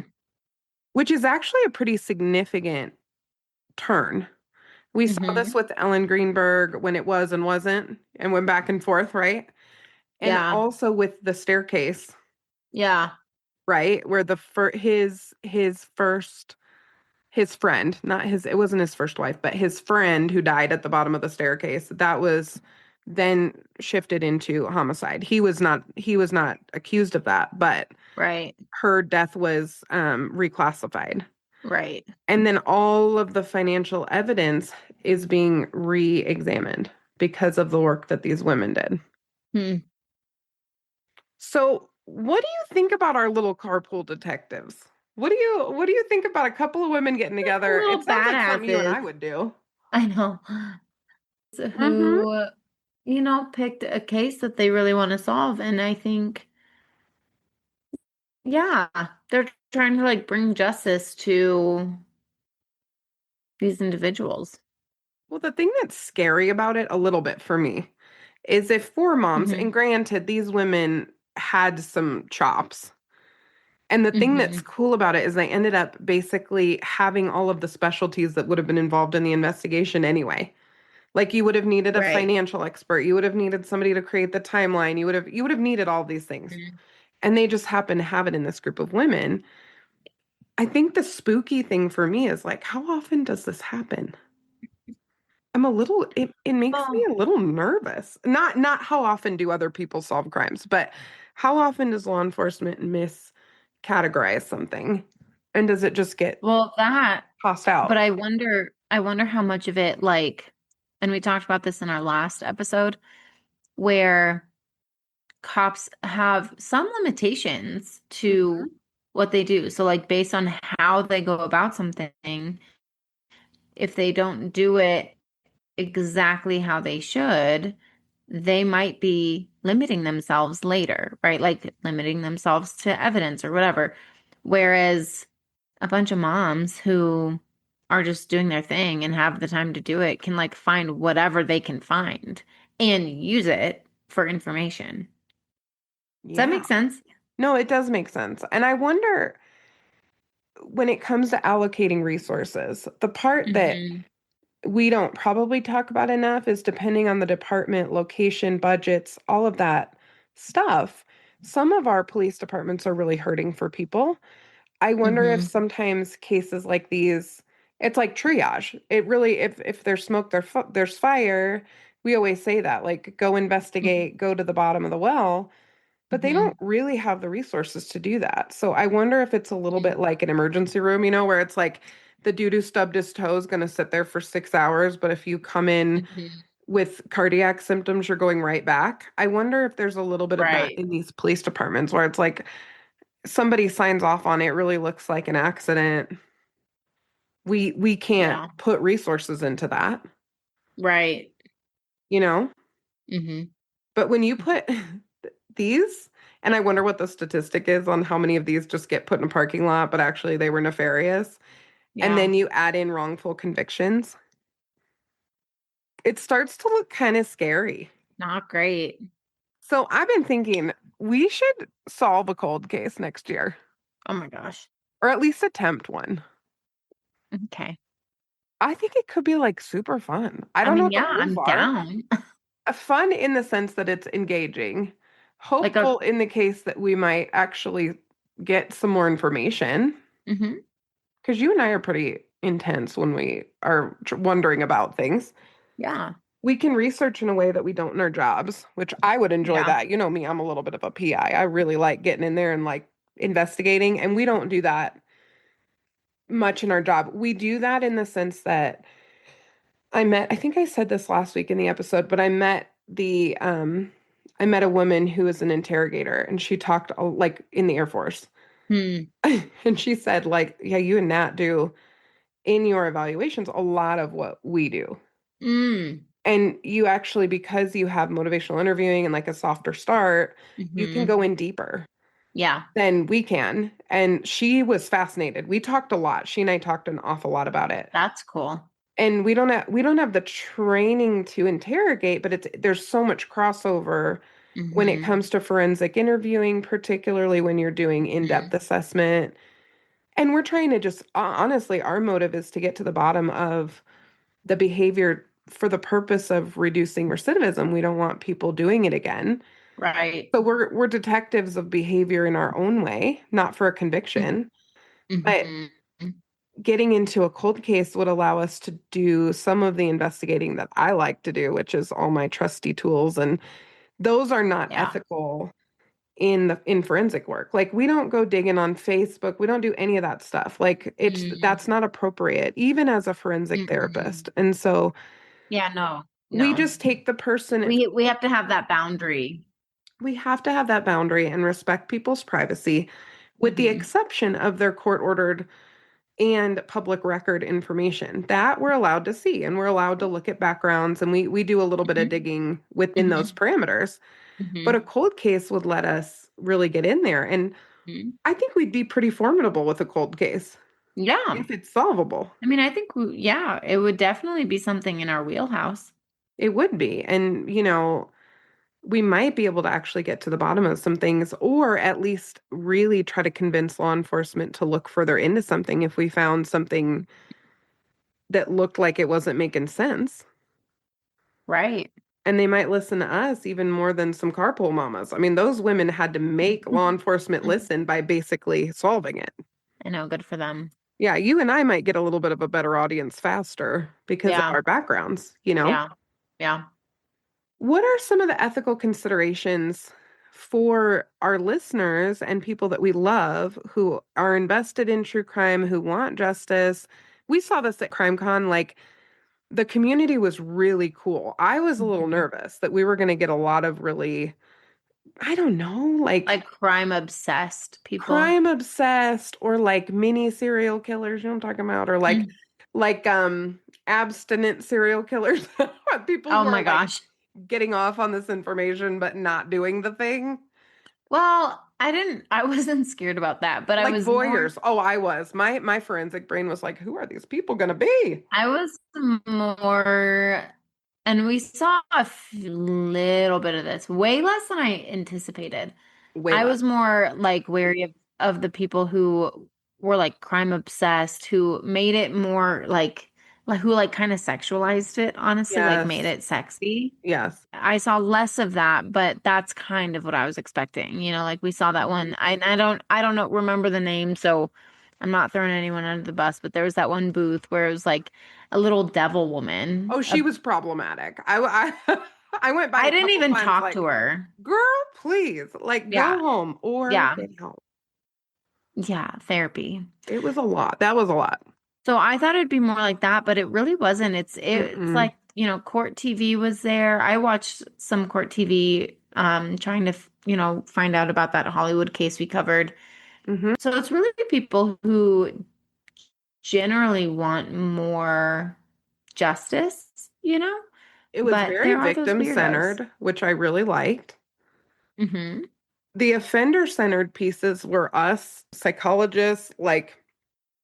Speaker 2: which is actually a pretty significant turn. We saw this
Speaker 1: Hmm.
Speaker 2: with Ellen Greenberg when it was and wasn't, and went back and forth, right? And
Speaker 1: Yeah.
Speaker 2: also with the staircase,
Speaker 1: Yeah.
Speaker 2: right? Where his first his friend, not his it wasn't his first wife, but his friend who died at the bottom of the staircase, that was then shifted into homicide. He was not accused of that, but
Speaker 1: Right.
Speaker 2: her death was reclassified.
Speaker 1: Right.
Speaker 2: And then all of the financial evidence is being re-examined because of the work that these women did.
Speaker 1: Hmm.
Speaker 2: So, what do you think about our little carpool detectives? What do you think about a couple of women getting together? It
Speaker 1: Little
Speaker 2: sounds like something you and
Speaker 1: badasses.
Speaker 2: I would do.
Speaker 1: I know.
Speaker 2: Mm-hmm.
Speaker 1: Who, picked a case that they really want to solve. And I think, yeah, they're trying to like bring justice to these individuals.
Speaker 2: Well, the thing that's scary about it a little bit for me is if four moms,
Speaker 1: Hmm.
Speaker 2: and granted, these women had some chops. And the thing that's
Speaker 1: Hmm.
Speaker 2: cool about it is they ended up basically having all of the specialties that would have been involved in the investigation anyway. Like you would have needed a
Speaker 1: Right.
Speaker 2: financial expert, you would have needed somebody to create the timeline, you would have needed all these things.
Speaker 1: Mhm.
Speaker 2: And they just happen to have it in this group of women. I think the spooky thing for me is like, how often does this happen? It makes me
Speaker 1: Well,
Speaker 2: a little nervous. Not how often do other people solve crimes, but how often does law enforcement miscategorize something? And does it just get
Speaker 1: well, that,
Speaker 2: tossed
Speaker 1: but
Speaker 2: out?
Speaker 1: I wonder how much of it, like, and we talked about this in our last episode, where cops have some limitations to
Speaker 2: Mhm.
Speaker 1: what they do. So, like, based on how they go about something, if they don't do it exactly how they should, they might be limiting themselves later, right? Like limiting themselves to evidence or whatever. Whereas a bunch of moms who are just doing their thing and have the time to do it can like find whatever they can find and use it for information. Does that
Speaker 2: Yeah.
Speaker 1: make sense?
Speaker 2: No, it does make sense. And I wonder when it comes to allocating resources, the part that
Speaker 1: Hmm.
Speaker 2: we don't probably talk about enough is depending on the department, location, budgets, all of that stuff. Some of our police departments are really hurting for people. I wonder if
Speaker 1: Hmm.
Speaker 2: sometimes cases like these, it's like triage. It really, if there's smoke, there's fire. We always say that, like, go investigate, go to the bottom of the well, but they don't
Speaker 1: Hmm.
Speaker 2: really have the resources to do that. So I wonder if it's a little bit like an emergency room, where it's like the dude who stubbed his toe is going to sit there for 6 hours, but if you come in
Speaker 1: Hmm.
Speaker 2: with cardiac symptoms, you're going right back. I wonder if there's a little bit of that
Speaker 1: Right.
Speaker 2: in these police departments where it's like somebody signs off on it, really looks like an accident. We can't
Speaker 1: Yeah.
Speaker 2: put resources into that,
Speaker 1: Right.
Speaker 2: you know?
Speaker 1: Hmm.
Speaker 2: But when you put these, and I wonder what the statistic is on how many of these just get put in a parking lot, but actually they were nefarious. And
Speaker 1: Yeah.
Speaker 2: then you add in wrongful convictions, it starts to look kind of scary.
Speaker 1: Not great.
Speaker 2: So I've been thinking we should solve a cold case next year,
Speaker 1: Oh my gosh.
Speaker 2: or at least attempt one.
Speaker 1: Okay.
Speaker 2: I think it could be like super fun. I
Speaker 1: I
Speaker 2: don't know
Speaker 1: mean,
Speaker 2: what the
Speaker 1: yeah,
Speaker 2: rules
Speaker 1: I'm
Speaker 2: are.
Speaker 1: down.
Speaker 2: Fun in the sense that it's engaging.
Speaker 1: Like a
Speaker 2: hopeful in the case that we might actually get some more information.
Speaker 1: hmm
Speaker 2: Because you and I are pretty intense when we are wondering about things.
Speaker 1: yeah.
Speaker 2: We can research in a way that we don't in our jobs, which I would enjoy
Speaker 1: Yeah.
Speaker 2: that. You know me, I'm a little bit of a PI. I really like getting in there and like investigating, and we don't do that much in our job. We do that in the sense that I think I said this last week in the episode, but I met a woman who was an interrogator and she talked like in the Air Force.
Speaker 1: Hmm.
Speaker 2: And she said like, yeah, you and Nat do in your evaluations a lot of what we do.
Speaker 1: Mm.
Speaker 2: And you actually, because you have motivational interviewing and like a softer start, you can
Speaker 1: Hmm.
Speaker 2: go in deeper
Speaker 1: Yeah.
Speaker 2: than we can. And she was fascinated. We talked a lot. She and I talked an awful lot about it.
Speaker 1: That's cool.
Speaker 2: And we don't have the training to interrogate, but there's so much crossover when it
Speaker 1: Hmm.
Speaker 2: comes to forensic interviewing, particularly when you're doing in-depth
Speaker 1: Hmm.
Speaker 2: assessment. And we're trying to just honestly, our motive is to get to the bottom of the behavior for the purpose of reducing recidivism. We don't want people doing it again.
Speaker 1: Right.
Speaker 2: So we're detectives of behavior in our own way, not for a conviction. But
Speaker 1: Mm-hmm.
Speaker 2: getting into a cold case would allow us to do some of the investigating that I like to do, which is all my trusty tools. And those are not
Speaker 1: Yeah.
Speaker 2: ethical in forensic work. Like we don't go digging on Facebook. We don't do any of that stuff. Like
Speaker 1: Mm.
Speaker 2: that's not appropriate, even as a forensic
Speaker 1: Mm-mm.
Speaker 2: therapist. And so
Speaker 1: Yeah, no,
Speaker 2: we
Speaker 1: no.
Speaker 2: just take the person,
Speaker 1: We have to have that boundary.
Speaker 2: we have to have that boundary and respect people's privacy, with the
Speaker 1: Hmm.
Speaker 2: exception of their court ordered and public record information that we're allowed to see, and we're allowed to look at backgrounds, and we do a little bit of
Speaker 1: Hmm.
Speaker 2: digging within those
Speaker 1: Hmm.
Speaker 2: parameters. But a
Speaker 1: Hmm.
Speaker 2: cold case would let us really get in there, and
Speaker 1: Hmm.
Speaker 2: I think we'd be pretty formidable with a cold case
Speaker 1: Yeah.
Speaker 2: if it's solvable.
Speaker 1: I mean, I think yeah, it would definitely be something in our wheelhouse.
Speaker 2: It would be. And we might be able to actually get to the bottom of some things, or at least really try to convince law enforcement to look further into something if we found something that looked like it wasn't making sense.
Speaker 1: Right.
Speaker 2: And they might listen to us even more than some carpool mamas. I mean, those women had to make law enforcement listen by basically solving it.
Speaker 1: I know, good for them.
Speaker 2: Yeah, you and I might get a little bit of a better audience faster because of
Speaker 1: Yeah.
Speaker 2: our backgrounds.
Speaker 1: Yeah. Yeah.
Speaker 2: What are some of the ethical considerations for our listeners and people that we love who are invested in true crime, who want justice? We saw this at CrimeCon, like the community was really cool. I was a little
Speaker 1: Hmm.
Speaker 2: nervous that we were going to get a lot of really, I don't know, like
Speaker 1: Like crime obsessed people.
Speaker 2: crime obsessed or like mini serial killers, you know what I'm talking about? Or like
Speaker 1: Mm.
Speaker 2: like um abstinent serial killers. People
Speaker 1: Oh
Speaker 2: who are
Speaker 1: my
Speaker 2: like
Speaker 1: gosh.
Speaker 2: getting off on this information but not doing the thing.
Speaker 1: Well, I wasn't scared about that, but I
Speaker 2: Like
Speaker 1: was more
Speaker 2: voyeurs. Oh, I was. My forensic brain was like, who are these people gonna be?
Speaker 1: I was more, and we saw little bit of this, way less than I anticipated.
Speaker 2: Way
Speaker 1: I
Speaker 2: less.
Speaker 1: was more like wary of the people who were like crime obsessed, who made it more like who like kind of sexualized it, honestly, like made
Speaker 2: Yes.
Speaker 1: it sexy.
Speaker 2: Yes.
Speaker 1: I saw less of that, but that's kind of what I was expecting. Like we saw that
Speaker 2: Mhm.
Speaker 1: one. I don't know remember the name, so I'm not throwing anyone under the bus, but there was that one booth where it was like a little devil woman.
Speaker 2: Oh, she was problematic. I I went by
Speaker 1: I
Speaker 2: a
Speaker 1: didn't
Speaker 2: couple
Speaker 1: even
Speaker 2: times
Speaker 1: talk to
Speaker 2: like,
Speaker 1: her.
Speaker 2: girl, please, like go
Speaker 1: Yeah.
Speaker 2: home or
Speaker 1: Yeah.
Speaker 2: get help.
Speaker 1: Yeah, therapy.
Speaker 2: It was a lot. That was a lot.
Speaker 1: So I thought it'd be more like that, but it really wasn't. It's
Speaker 2: Mm-mm.
Speaker 1: like, court TV was there. I watched some court TV trying to, find out about that Hollywood case we covered.
Speaker 2: Hmm.
Speaker 1: So it's really people who generally want more justice,
Speaker 2: It was
Speaker 1: but
Speaker 2: very
Speaker 1: there are those
Speaker 2: victim
Speaker 1: weirdos.
Speaker 2: centered, which I really liked.
Speaker 1: Mm-hmm.
Speaker 2: The offender centered pieces were us, psychologists, like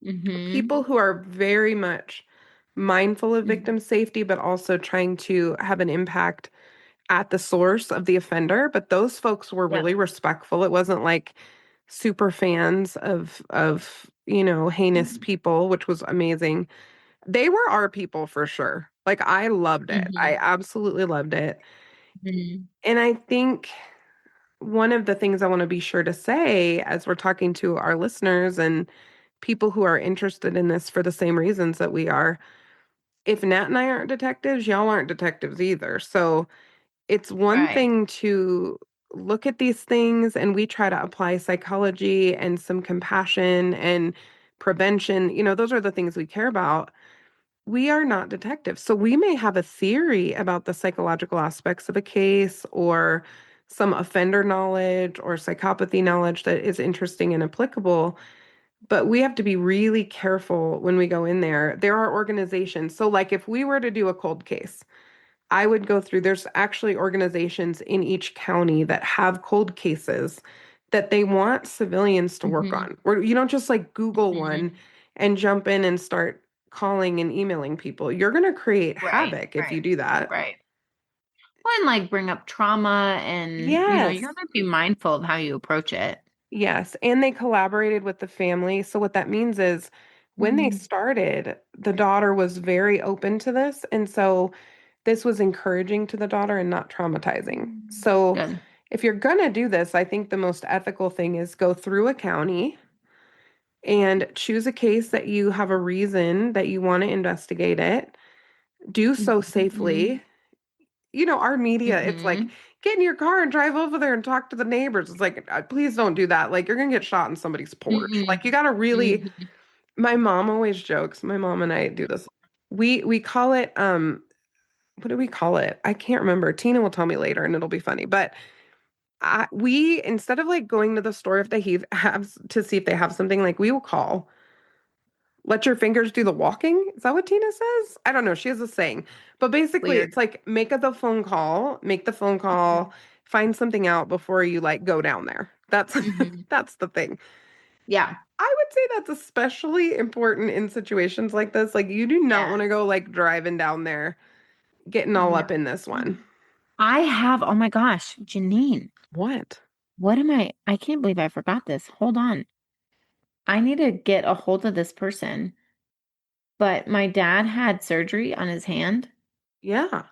Speaker 1: Mm-hmm.
Speaker 2: people who are very much mindful of victim safety, but also trying to have an impact at the source of the offender. But those folks were
Speaker 1: Yep.
Speaker 2: really respectful. It wasn't like super fans of heinous people, which was amazing. They were our people for sure. Like I loved it. I
Speaker 1: Mm-hmm.
Speaker 2: absolutely loved it.
Speaker 1: Mm-hmm.
Speaker 2: And I think one of the things I want to be sure to say as we're talking to our listeners and people who are interested in this for the same reasons that we are, if Nat and I aren't detectives, y'all aren't detectives either. So it's one
Speaker 1: Right.
Speaker 2: thing to look at these things and we try to apply psychology and some compassion and prevention. Those are the things we care about. We are not detectives. So we may have a theory about the psychological aspects of a case or some offender knowledge or psychopathy knowledge that is interesting and applicable, but we have to be really careful when we go in there. There are organizations. So, like, if we were to do a cold case, I would go through, there's actually organizations in each county that have cold cases that they want civilians to work
Speaker 1: Mm-hmm.
Speaker 2: on. Where you don't just like Google one
Speaker 1: Mm-hmm.
Speaker 2: and jump in and start calling and emailing people. You're going to create
Speaker 1: Right.
Speaker 2: havoc if you
Speaker 1: Right.
Speaker 2: do that.
Speaker 1: Right. Well, and like bring up trauma and, you
Speaker 2: Yes.
Speaker 1: have to be mindful of how you approach it.
Speaker 2: Yes. And they collaborated with the family. So what that means is when they
Speaker 1: Mm-hmm.
Speaker 2: started, the daughter was very open to this. And so this was encouraging to the daughter and not traumatizing. So
Speaker 1: Good.
Speaker 2: if you're going to do this, I think the most ethical thing is go through a county and choose a case that you have a reason that you want to investigate it. Do so
Speaker 1: Mm-hmm.
Speaker 2: safely. Our media, it's like,
Speaker 1: Mm-hmm.
Speaker 2: get in your car and drive over there and talk to the neighbors. It's like, please don't do that. Like, you're going to get shot in somebody's porch.
Speaker 1: Mm-hmm.
Speaker 2: Like, you got to really,
Speaker 1: Mm-hmm.
Speaker 2: my mom always jokes, my mom and I do this. We call it, what do we call it? I can't remember. Tina will tell me later and it'll be funny. But we, instead of like going to the store if they have to see if they have something, like we will call. Let your fingers do the walking. Is that what Tina says? I don't know. She has a saying. But basically,
Speaker 1: Weird.
Speaker 2: it's like make the phone call, find something out before you like go down there. That's
Speaker 1: Mm-hmm.
Speaker 2: that's the thing.
Speaker 1: Yeah.
Speaker 2: I would say that's especially important in situations like this. Like you do not
Speaker 1: Yeah.
Speaker 2: want to go like driving down there, getting all
Speaker 1: No.
Speaker 2: up in this one.
Speaker 1: I have, oh my gosh, Janine,
Speaker 2: What?
Speaker 1: what am I can't believe I forgot this. Hold on. I need to get a hold of this person, but my dad had surgery on his hand,
Speaker 2: Yeah.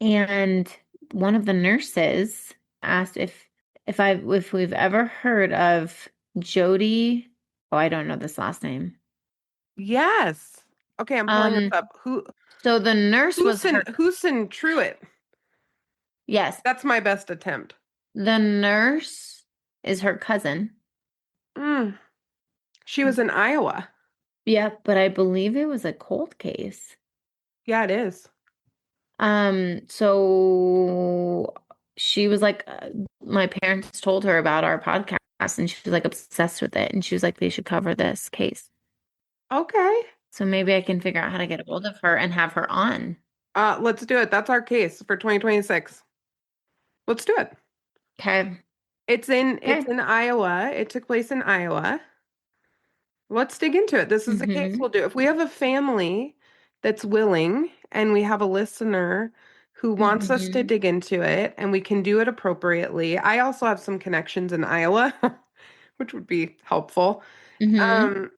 Speaker 1: and one of the nurses asked if we've ever heard of Jody. Oh, I don't know this last name.
Speaker 2: Yes. Okay, I'm pulling this
Speaker 1: Um,
Speaker 2: up.
Speaker 1: so the nurse was her,
Speaker 2: Who's in Truett?
Speaker 1: yes,
Speaker 2: That's my best attempt.
Speaker 1: the nurse is her cousin.
Speaker 2: Mm. She was in Iowa.
Speaker 1: Yeah, but I believe it was a cold case.
Speaker 2: Yeah, it is.
Speaker 1: So she was like, my parents told her about our podcast and she was like obsessed with it. And she was like, they should cover this case.
Speaker 2: Okay.
Speaker 1: So maybe I can figure out how to get a hold of her and have her on.
Speaker 2: Let's do it. That's our case for 2026. Let's do it.
Speaker 1: Okay.
Speaker 2: It's
Speaker 1: Okay.
Speaker 2: in Iowa. It took place in Iowa. Let's dig into it. This is the case
Speaker 1: Mm-hmm.
Speaker 2: we'll do. If we have a family that's willing and we have a listener who wants us to
Speaker 1: Mm-hmm.
Speaker 2: dig into it and we can do it appropriately. I also have some connections in Iowa, which would be helpful.
Speaker 1: Mm-hmm.
Speaker 2: Um,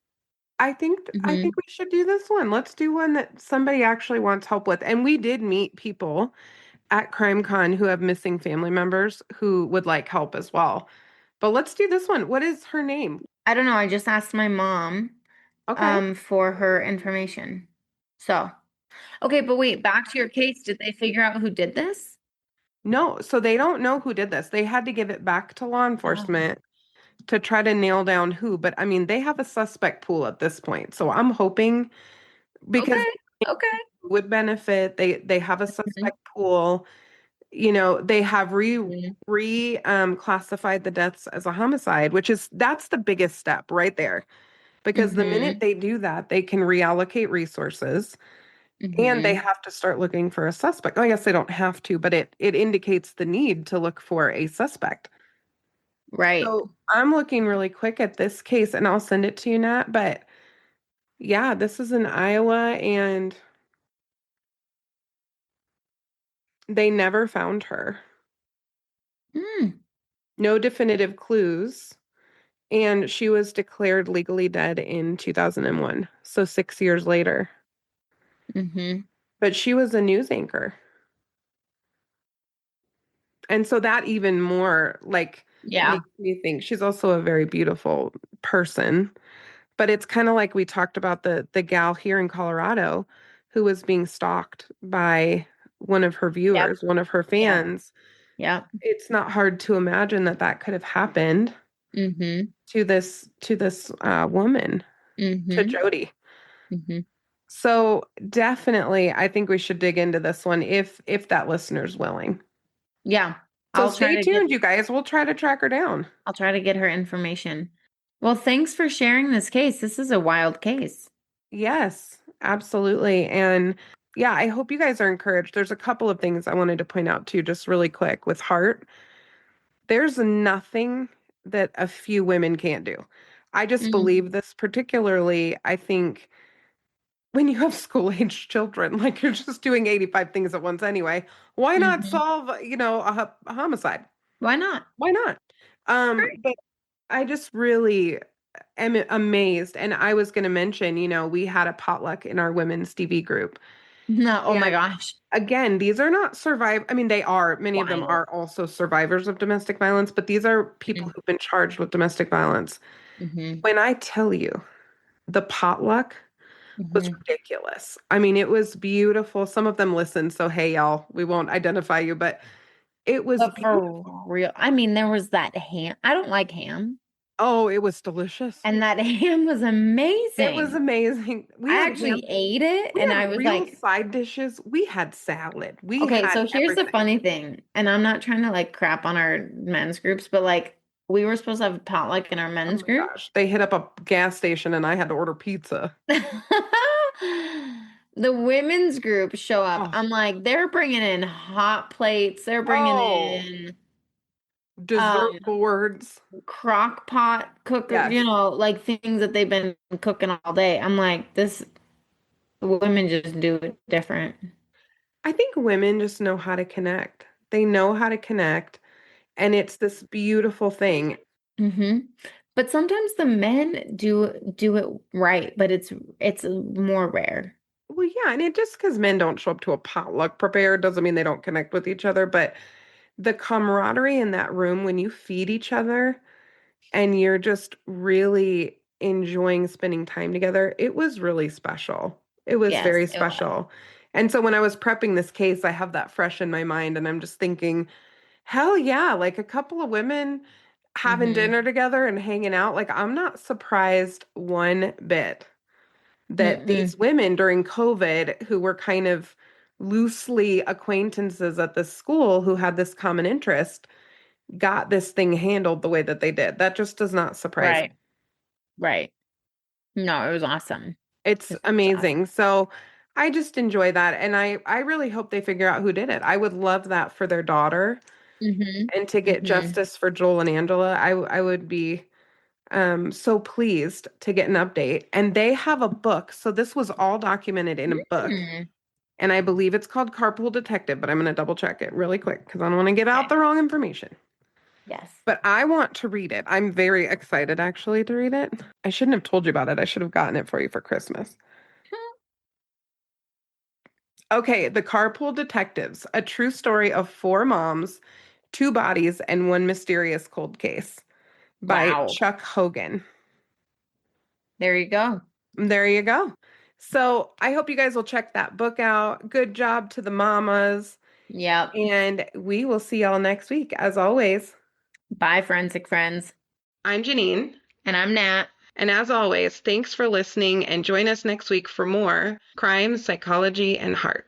Speaker 2: I think
Speaker 1: Mm-hmm.
Speaker 2: we should do this one. Let's do one that somebody actually wants help with. And we did meet people at CrimeCon who have missing family members who would like help as well. But let's do this one. What is her name?
Speaker 1: I don't know. I just asked my mom
Speaker 2: Okay.
Speaker 1: for her information. So, okay, but wait, back to your case. Did they figure out who did this?
Speaker 2: No, so they don't know who did this. They had to give it back to law
Speaker 1: Oh.
Speaker 2: enforcement to try to nail down who. But I mean, they have a suspect pool at this point. So I'm hoping because
Speaker 1: Okay. Okay.
Speaker 2: they would benefit, they have a
Speaker 1: Mhm.
Speaker 2: suspect pool. They have
Speaker 1: Mhm.
Speaker 2: classified the deaths as a homicide, that's the biggest step right there. Because the minute
Speaker 1: Mhm.
Speaker 2: they do that, they can reallocate resources and they
Speaker 1: Mhm.
Speaker 2: have to start looking for a suspect. I guess they don't have to, but it indicates the need to look for a suspect.
Speaker 1: Right.
Speaker 2: So I'm looking really quick at this case and I'll send it to you, Nat. But yeah, this is in Iowa and they never found her.
Speaker 1: Mm.
Speaker 2: No definitive clues. And she was declared legally dead in 2001. So 6 years later.
Speaker 1: Mhm.
Speaker 2: But she was a news anchor. And so that even more like
Speaker 1: Yeah.
Speaker 2: makes me think she's also a very beautiful person. But it's kind of like we talked about the gal here in Colorado who was being stalked by one of her
Speaker 1: Yep.
Speaker 2: viewers, one of her
Speaker 1: Yep.
Speaker 2: fans.
Speaker 1: Yep.
Speaker 2: It's not hard to imagine that that could have happened
Speaker 1: Mm-hmm.
Speaker 2: to this woman, to
Speaker 1: Mm-hmm.
Speaker 2: Jody.
Speaker 1: Mm-hmm.
Speaker 2: So definitely, I think we should dig into this one if that listener's willing.
Speaker 1: Yeah.
Speaker 2: So stay tuned, you guys. We'll try to track her down.
Speaker 1: I'll try to get her information. Well, thanks for sharing this case. This is a wild case.
Speaker 2: Yes, absolutely. And yeah, I hope you guys are encouraged. There's a couple of things I wanted to point out too, just really quick with Hart. There's nothing that a few women can't do. I just
Speaker 1: Mm-hmm.
Speaker 2: believe this particularly, I think when you have school-age children, like you're just doing 85 things at once anyway, why not
Speaker 1: Mm-hmm.
Speaker 2: solve, a homicide?
Speaker 1: Why not?
Speaker 2: Why not? But I just really am amazed. And I was going to mention, we had a potluck in our women's TV group.
Speaker 1: No. Oh my
Speaker 2: And
Speaker 1: gosh.
Speaker 2: again, these are not I mean, they are, many of them
Speaker 1: Wild.
Speaker 2: are also survivors of domestic violence, but these are people who've been charged with domestic violence.
Speaker 1: Mm-hmm.
Speaker 2: When I tell you the potluck was
Speaker 1: Mm-hmm.
Speaker 2: ridiculous. I mean, it was beautiful. Some of them listened, so hey, y'all, we won't identify you, but it was
Speaker 1: But
Speaker 2: beautiful.
Speaker 1: for real, I mean, there was that ham. I don't like ham.
Speaker 2: Oh, it was delicious.
Speaker 1: And that ham was
Speaker 2: It was
Speaker 1: amazing.
Speaker 2: amazing. We
Speaker 1: I
Speaker 2: had
Speaker 1: actually
Speaker 2: ham.
Speaker 1: ate it
Speaker 2: We
Speaker 1: and
Speaker 2: had
Speaker 1: I was
Speaker 2: real
Speaker 1: like,
Speaker 2: side dishes. We had salad. We
Speaker 1: okay,
Speaker 2: had
Speaker 1: so here's the
Speaker 2: everything.
Speaker 1: funny thing. And I'm not trying to like crap on our men's groups, but like we were supposed to have a potluck in our
Speaker 2: Oh
Speaker 1: men's
Speaker 2: my
Speaker 1: group.
Speaker 2: gosh. They hit up a gas station and I had to order pizza.
Speaker 1: The women's group show up.
Speaker 2: Oh,
Speaker 1: I'm like, they're bringing in hot plates. They're bringing
Speaker 2: oh,
Speaker 1: in
Speaker 2: dessert
Speaker 1: um
Speaker 2: boards.
Speaker 1: crock pot cooker,
Speaker 2: Yes.
Speaker 1: like things that they've been cooking all day. I'm like, this women just do it different.
Speaker 2: I think women just know how to connect. They know how to connect, and it's this beautiful thing.
Speaker 1: Hmm. But sometimes the men do it right, but it's more rare.
Speaker 2: Well, yeah, and it just because men don't show up to a potluck prepared doesn't mean they don't connect with each other, but the camaraderie in that room when you feed each other and you're just really enjoying spending time together, it was really special. It was
Speaker 1: Yes,
Speaker 2: very
Speaker 1: it was.
Speaker 2: special. And so when I was prepping this case, I have that fresh in my mind, and I'm just thinking, hell yeah, like a couple of women having
Speaker 1: Hmm.
Speaker 2: dinner together and hanging out. Like, I'm not surprised one bit that
Speaker 1: Mm-mm.
Speaker 2: these women during COVID, who were kind of loosely acquaintances at this school who had this common interest, got this thing handled the way that they did. That just does not surprise me.
Speaker 1: Right. Right. No, it was awesome.
Speaker 2: It's
Speaker 1: It was awesome.
Speaker 2: amazing. So I just enjoy that. And I really hope they figure out who did it. I would love that for their daughter
Speaker 1: Hmm.
Speaker 2: and to get
Speaker 1: Hmm.
Speaker 2: justice for Joel and Angela. I would be so pleased to get an update. And they have a book. So this was all documented in a book.
Speaker 1: Mm.
Speaker 2: And I believe it's called Carpool Detective, but I'm going to double check it really quick because I don't want to give out
Speaker 1: Okay.
Speaker 2: the wrong information.
Speaker 1: Yes.
Speaker 2: But I want to read it. I'm very excited actually to read it. I shouldn't have told you about it. I should have gotten it for you for Christmas. Okay, The Carpool Detectives, a true story of four moms, two bodies, and one mysterious cold case by
Speaker 1: Wow.
Speaker 2: Chuck Hogan.
Speaker 1: There you go.
Speaker 2: There you go. So I hope you guys will check that book out. Good job to the mamas.
Speaker 1: Yep.
Speaker 2: And we will see y'all next week. As always,
Speaker 1: Bye, forensic friends.
Speaker 2: I'm Janine.
Speaker 1: And I'm Nat.
Speaker 2: And as always, thanks for listening and join us next week for more crime, psychology, and heart.